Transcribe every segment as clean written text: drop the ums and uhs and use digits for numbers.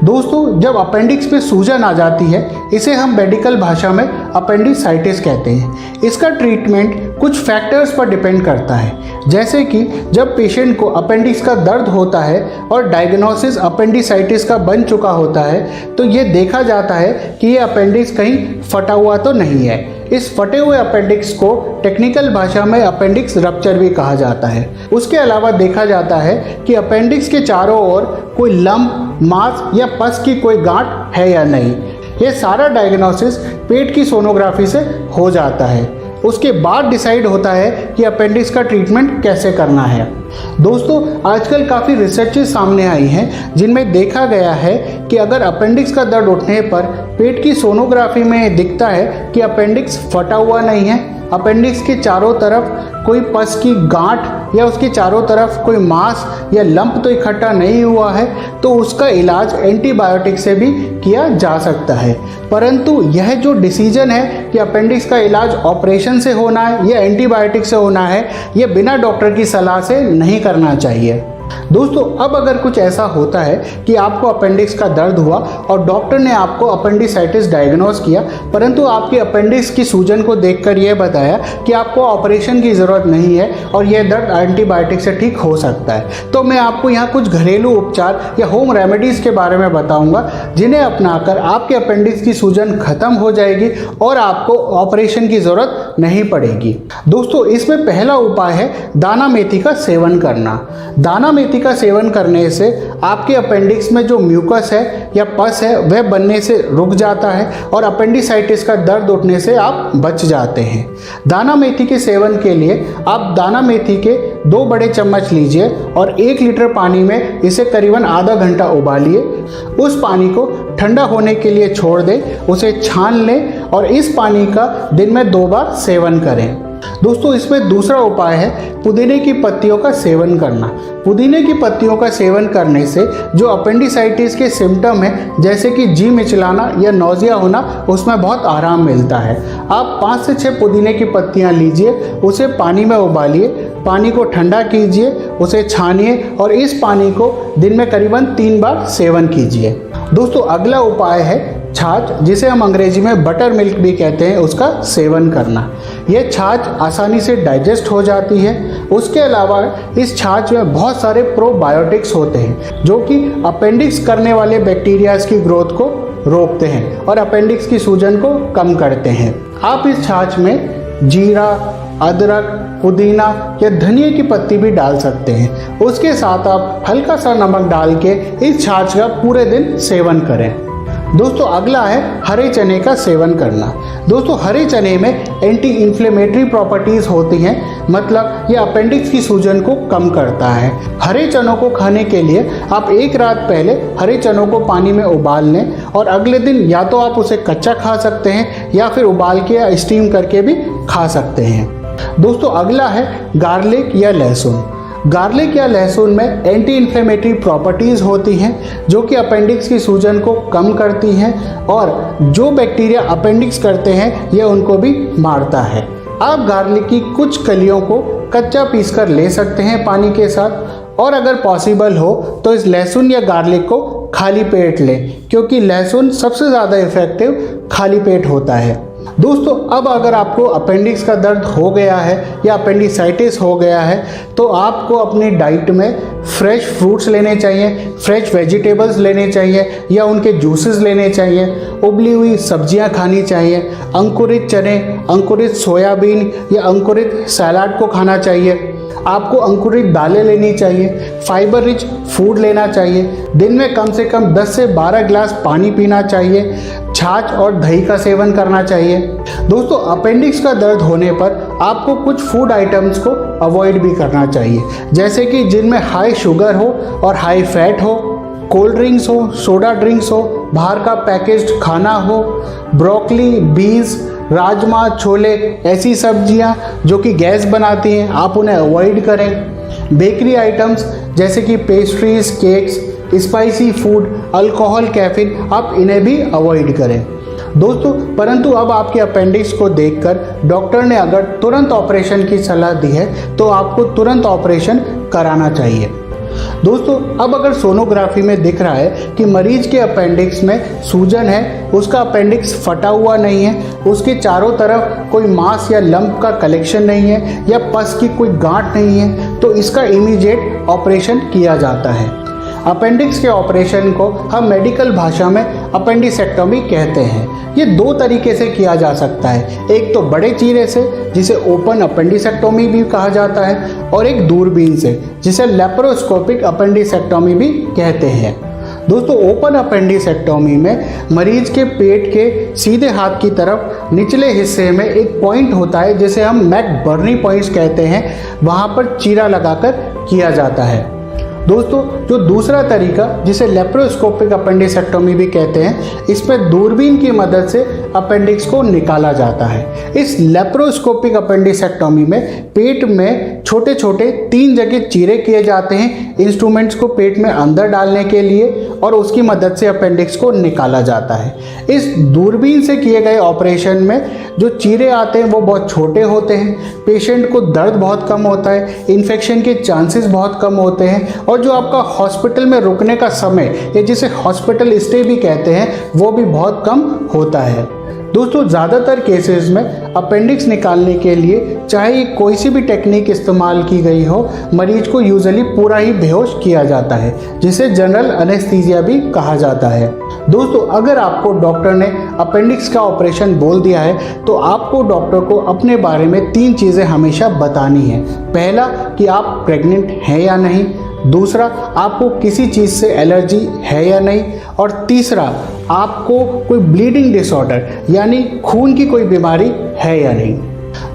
दोस्तों, जब अपेंडिक्स में सूजन आ जाती है, इसे हम मेडिकल भाषा में अपेंडिसाइटिस कहते हैं। इसका ट्रीटमेंट कुछ फैक्टर्स पर डिपेंड करता है, जैसे कि जब पेशेंट को अपेंडिक्स का दर्द होता है और डायग्नोसिस अपेंडिसाइटिस का बन चुका होता है, तो ये देखा जाता है कि ये अपेंडिक्स कहीं फटा हुआ तो नहीं है। इस फटे हुए अपेंडिक्स को टेक्निकल भाषा में अपेंडिक्स रप्चर भी कहा जाता है। उसके अलावा देखा जाता है कि अपेंडिक्स के चारों ओर कोई लंप, मांस या पस की कोई गांठ है या नहीं। ये सारा डायग्नोसिस पेट की सोनोग्राफी से हो जाता है। उसके बाद डिसाइड होता है कि अपेंडिक्स का ट्रीटमेंट कैसे करना है। दोस्तों, आजकल काफ़ी रिसर्चेस सामने आई हैं जिनमें देखा गया है कि अगर अपेंडिक्स का दर्द उठने पर पेट की सोनोग्राफी में दिखता है कि अपेंडिक्स फटा हुआ नहीं है, अपेंडिक्स के चारों तरफ कोई पस की गांठ या उसके चारों तरफ कोई मांस या लंप तो इकट्ठा नहीं हुआ है, तो उसका इलाज एंटीबायोटिक से भी किया जा सकता है। परंतु यह जो डिसीजन है कि अपेंडिक्स का इलाज ऑपरेशन से होना है या एंटीबायोटिक से होना है, यह बिना डॉक्टर की सलाह से नहीं करना चाहिए। दोस्तों, अब अगर कुछ ऐसा होता है कि आपको अपेंडिक्स का दर्द हुआ और डॉक्टर ने आपको अपेंडिसाइटिस डायग्नोज किया, परंतु आपके अपेंडिक्स की सूजन को देखकर यह बताया कि आपको ऑपरेशन की ज़रूरत नहीं है और यह दर्द एंटीबायोटिक से ठीक हो सकता है, तो मैं आपको यहाँ कुछ घरेलू उपचार या होम रेमेडीज़ के बारे में बताऊँगा, जिन्हें अपनाकर आपके अपेंडिक्स की सूजन खत्म हो जाएगी और आपको ऑपरेशन की ज़रूरत नहीं पड़ेगी। दोस्तों, इसमें पहला उपाय है दाना मेथी का सेवन करना। दाना मेथी का सेवन करने से आपके अपेंडिक्स में जो म्यूकस है या पस है वह बनने से रुक जाता है और अपेंडिसाइटिस का दर्द उठने से आप बच जाते हैं। दाना मेथी के सेवन के लिए आप दाना मेथी के 2 बड़े चम्मच लीजिए और 1 लीटर पानी में इसे करीबन आधा घंटा उबालिए। उस पानी को ठंडा होने के लिए छोड़ दें, उसे छान लें और इस पानी का दिन में 2 बार सेवन करें। दोस्तों, इसमें दूसरा उपाय है पुदीने की पत्तियों का सेवन करना। पुदीने की पत्तियों का सेवन करने से जो अपेंडिसाइटिस के सिम्टम है, जैसे कि जी मिचलाना या नौजिया होना, उसमें बहुत आराम मिलता है। आप 5 से 6 पुदीने की पत्तियां लीजिए, उसे पानी में उबालिए, पानी को ठंडा कीजिए, उसे छानिए और इस पानी को दिन में करीबन 3 बार सेवन कीजिए। दोस्तों, अगला उपाय है छाछ, जिसे हम अंग्रेजी में बटर मिल्क भी कहते हैं, उसका सेवन करना। यह छाछ आसानी से डाइजेस्ट हो जाती है। उसके अलावा इस छाछ में बहुत सारे प्रोबायोटिक्स होते हैं जो कि अपेंडिक्स करने वाले बैक्टीरियाज की ग्रोथ को रोकते हैं और अपेंडिक्स की सूजन को कम करते हैं। आप इस छाछ में जीरा, अदरक, पुदीना या धनिया की पत्ती भी डाल सकते हैं। उसके साथ आप हल्का सा नमक डाल के इस छाछ का पूरे दिन सेवन करें। दोस्तों, अगला है हरे चने का सेवन करना। दोस्तों, हरे चने में एंटी इन्फ्लेमेटरी प्रॉपर्टीज़ होती हैं, मतलब ये अपेंडिक्स की सूजन को कम करता है। हरे चनों को खाने के लिए आप 1 रात पहले हरे चनों को पानी में उबाल लें और अगले दिन या तो आप उसे कच्चा खा सकते हैं या फिर उबाल के या स्टीम करके भी खा सकते हैं। दोस्तों, अगला है गार्लिक या लहसुन। गार्लिक या लहसुन में एंटी इन्फ्लेमेटरी प्रॉपर्टीज़ होती हैं जो कि अपेंडिक्स की सूजन को कम करती हैं और जो बैक्टीरिया अपेंडिक्स करते हैं यह उनको भी मारता है। आप गार्लिक की कुछ कलियों को कच्चा पीसकर ले सकते हैं पानी के साथ, और अगर पॉसिबल हो तो इस लहसुन या गार्लिक को खाली पेट लें, क्योंकि लहसुन सबसे ज़्यादा इफ़ेक्टिव खाली पेट होता है। दोस्तों, अब अगर आपको अपेंडिक्स का दर्द हो गया है या अपेंडिसाइटिस हो गया है, तो आपको अपनी डाइट में फ्रेश फ्रूट्स लेने चाहिए, फ्रेश वेजिटेबल्स लेने चाहिए या उनके जूसेस लेने चाहिए, उबली हुई सब्जियां खानी चाहिए, अंकुरित चने, अंकुरित सोयाबीन या अंकुरित सलाद को खाना चाहिए। आपको अंकुरित दालें लेनी चाहिए, फाइबर रिच फूड लेना चाहिए, दिन में कम से कम 10 से 12 गिलास पानी पीना चाहिए, छाछ और दही का सेवन करना चाहिए। दोस्तों, अपेंडिक्स का दर्द होने पर आपको कुछ फूड आइटम्स को अवॉइड भी करना चाहिए, जैसे कि जिनमें हाई शुगर हो और हाई फैट हो, कोल्ड ड्रिंक्स हो, सोडा ड्रिंक्स हो, बाहर का पैकेज्ड खाना हो, ब्रोकली, बीन्स, राजमा, छोले, ऐसी सब्जियां जो कि गैस बनाती हैं, आप उन्हें अवॉइड करें। बेकरी आइटम्स जैसे कि pastries, cakes, spicy food, alcohol, caffeine, आप इन्हें भी अवॉइड करें। दोस्तों, परंतु अब आपके अपेंडिक्स को देखकर डॉक्टर ने अगर तुरंत ऑपरेशन की सलाह दी है तो आपको तुरंत ऑपरेशन कराना चाहिए। दोस्तों अब अगर सोनोग्राफी में दिख रहा है कि मरीज के अपेंडिक्स में सूजन है, उसका अपेंडिक्स फटा हुआ नहीं है, उसके चारों तरफ कोई मांस या लंप का कलेक्शन नहीं है या पस की कोई गांठ नहीं है, तो इसका इमीडिएट ऑपरेशन किया जाता है। अपेंडिक्स के ऑपरेशन को हम मेडिकल भाषा में अपेंडिसेक्टोमी कहते हैं। ये दो तरीके से किया जा सकता है, एक तो बड़े चीरे से जिसे ओपन अपेंडिसेक्टोमी भी कहा जाता है, और एक दूरबीन से जिसे लेप्रोस्कोपिक अपेंडिसेक्टोमी भी कहते हैं। दोस्तों ओपन अपेंडिसेक्टोमी में मरीज के पेट के सीधे हाथ की तरफ निचले हिस्से में एक पॉइंट होता है जिसे हम मैकबर्नी पॉइंट्स कहते हैं, वहाँ पर चीरा लगाकर किया जाता है। दोस्तों जो दूसरा तरीका जिसे लेप्रोस्कोपिक अपेंडिसेक्टोमी भी कहते हैं, इसमें दूरबीन की मदद से अपेंडिक्स को निकाला जाता है। इस लेप्रोस्कोपिक अपेंडिसेक्टोमी में पेट में छोटे छोटे 3 जगह चीरे किए जाते हैं इंस्ट्रूमेंट्स को पेट में अंदर डालने के लिए, और उसकी मदद से अपेंडिक्स को निकाला जाता है। इस दूरबीन से किए गए ऑपरेशन में जो चीरे आते हैं वो बहुत छोटे होते हैं, पेशेंट को दर्द बहुत कम होता है, इन्फेक्शन के चांसेस बहुत कम होते हैं, और जो आपका हॉस्पिटल में रुकने का समय या जिसे हॉस्पिटल स्टे भी कहते हैं वो भी बहुत कम होता है। दोस्तों ज़्यादातर केसेस में अपेंडिक्स निकालने के लिए चाहे कोई सी भी टेक्निक इस्तेमाल की गई हो, मरीज को यूजुअली पूरा ही बेहोश किया जाता है, जिसे जनरल एनेस्थीसिया भी कहा जाता है। दोस्तों अगर आपको डॉक्टर ने अपेंडिक्स का ऑपरेशन बोल दिया है तो आपको डॉक्टर को अपने बारे में 3 चीज़ें हमेशा बतानी है। पहला कि आप प्रेग्नेंट हैं या नहीं, दूसरा आपको किसी चीज़ से एलर्जी है या नहीं, और तीसरा आपको कोई ब्लीडिंग डिसऑर्डर यानी खून की कोई बीमारी है या नहीं।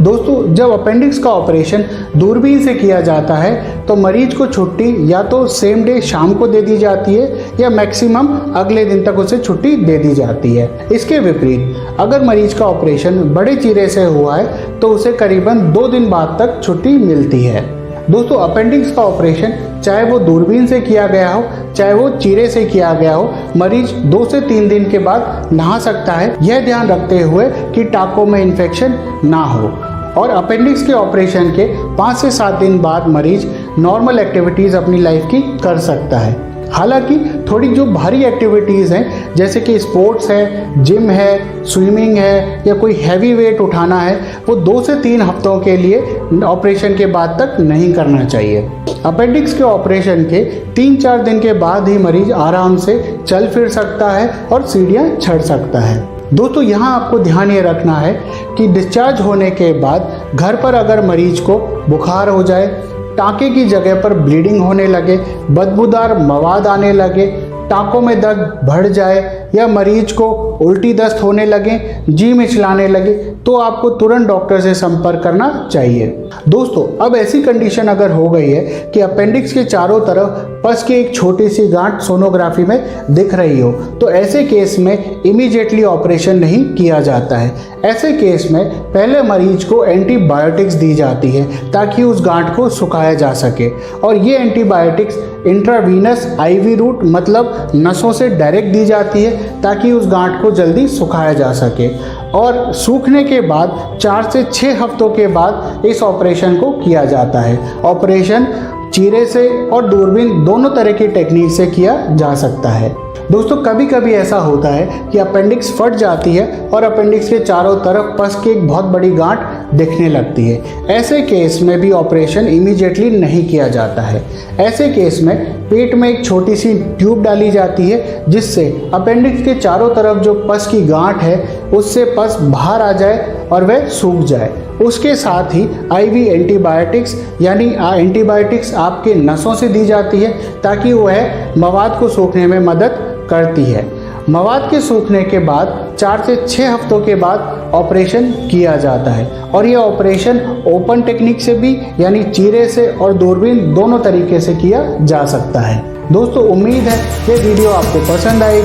दोस्तों जब अपेंडिक्स का ऑपरेशन दूरबीन से किया जाता है तो मरीज को छुट्टी या तो सेम डे शाम को दे दी जाती है या मैक्सिमम अगले दिन तक उसे छुट्टी दे दी जाती है। इसके विपरीत अगर मरीज का ऑपरेशन बड़े चीरे से हुआ है तो उसे करीबन 2 दिन बाद तक छुट्टी मिलती है। दोस्तों अपेंडिक्स का ऑपरेशन चाहे वो दूरबीन से किया गया हो चाहे वो चीरे से किया गया हो, मरीज 2 से 3 दिन के बाद नहा सकता है, यह ध्यान रखते हुए कि टाँकों में इन्फेक्शन ना हो। और अपेंडिक्स के ऑपरेशन के 5 से 7 दिन बाद मरीज नॉर्मल एक्टिविटीज़ अपनी लाइफ की कर सकता है। हालांकि थोड़ी जो भारी एक्टिविटीज़ हैं जैसे कि स्पोर्ट्स है, जिम है, स्विमिंग है या कोई हैवी वेट उठाना है, वो 2 से 3 हफ्तों के लिए ऑपरेशन के बाद तक नहीं करना चाहिए। अपेंडिक्स के ऑपरेशन के 3-4 दिन के बाद ही मरीज आराम से चल फिर सकता है और सीढ़ियाँ चढ़ सकता है। दोस्तों यहाँ आपको ध्यान ये रखना है कि डिस्चार्ज होने के बाद घर पर अगर मरीज को बुखार हो जाए, टाँके की जगह पर ब्लीडिंग होने लगे, बदबूदार मवाद आने लगे, टाँकों में दर्द बढ़ जाए या मरीज को उल्टी दस्त होने लगे, जी मिचलाने लगे, तो आपको तुरंत डॉक्टर से संपर्क करना चाहिए। दोस्तों अब ऐसी कंडीशन अगर हो गई है कि अपेंडिक्स के चारों तरफ पस की एक छोटी सी गांठ सोनोग्राफी में दिख रही हो, तो ऐसे केस में इमीडिएटली ऑपरेशन नहीं किया जाता है। ऐसे केस में पहले मरीज को एंटीबायोटिक्स दी जाती है ताकि उस गांठ को सुखाया जा सके, और ये एंटीबायोटिक्स इंट्रावीनस आईवी रूट मतलब नसों से डायरेक्ट दी जाती है ताकि उस गांठ को जल्दी सुखाया जा सके। और सूखने के बाद 4 से 6 हफ्तों के बाद इस ऑपरेशन को किया जाता है। ऑपरेशन चीरे से और दूरबीन दोनों तरह की टेक्निक से किया जा सकता है। दोस्तों कभी कभी ऐसा होता है कि अपेंडिक्स फट जाती है और अपेंडिक्स के चारों तरफ पस की एक बहुत बड़ी गांठ दिखने लगती है। ऐसे केस में भी ऑपरेशन इमीडिएटली नहीं किया जाता है। ऐसे केस में पेट में एक छोटी सी ट्यूब डाली जाती है जिससे अपेंडिक्स के चारों तरफ जो पस की गांठ है उससे पस बाहर आ जाए और वह सूख जाए। उसके साथ ही आईवी एंटीबायोटिक्स यानी एंटीबायोटिक्स आपके नसों से दी जाती है ताकि वह मवाद को सूखने में मदद करती है। मवाद के सूखने के बाद 4 से 6 हफ्तों के बाद ऑपरेशन किया जाता है, और यह ऑपरेशन ओपन टेक्निक से भी यानी चीरे से और दूरबीन दोनों तरीके से किया जा सकता है। दोस्तों उम्मीद है ये वीडियो आपको पसंद आएगी।